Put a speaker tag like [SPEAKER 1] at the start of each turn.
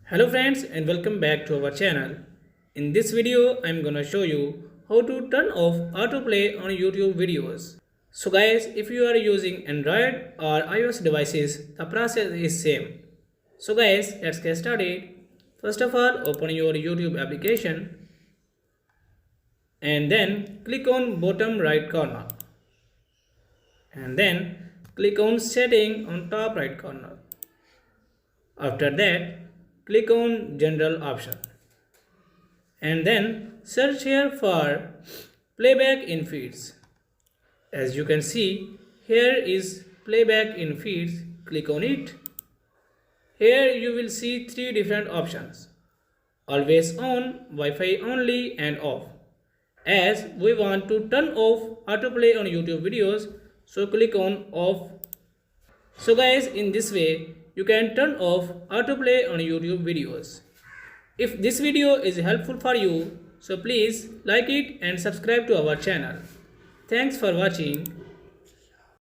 [SPEAKER 1] Hello friends and welcome back to our channel. In this video I am gonna show you how to turn off autoplay on YouTube videos. So guys, if you are using Android or iOS devices, the process is same. So guys, let's get started. First of all, open your YouTube application and then click on bottom right corner and then click on setting on top right corner. After that, click on general option and then search here for playback in feeds. As you can see, here is playback in feeds. Click on it. Here you will see three different options: always on, Wi-Fi only and off. As we want to turn off autoplay on YouTube videos, so click on off. So guys, in this way you can turn off autoplay on YouTube videos. If this video is helpful for you, so please like it and subscribe to our channel. Thanks for watching.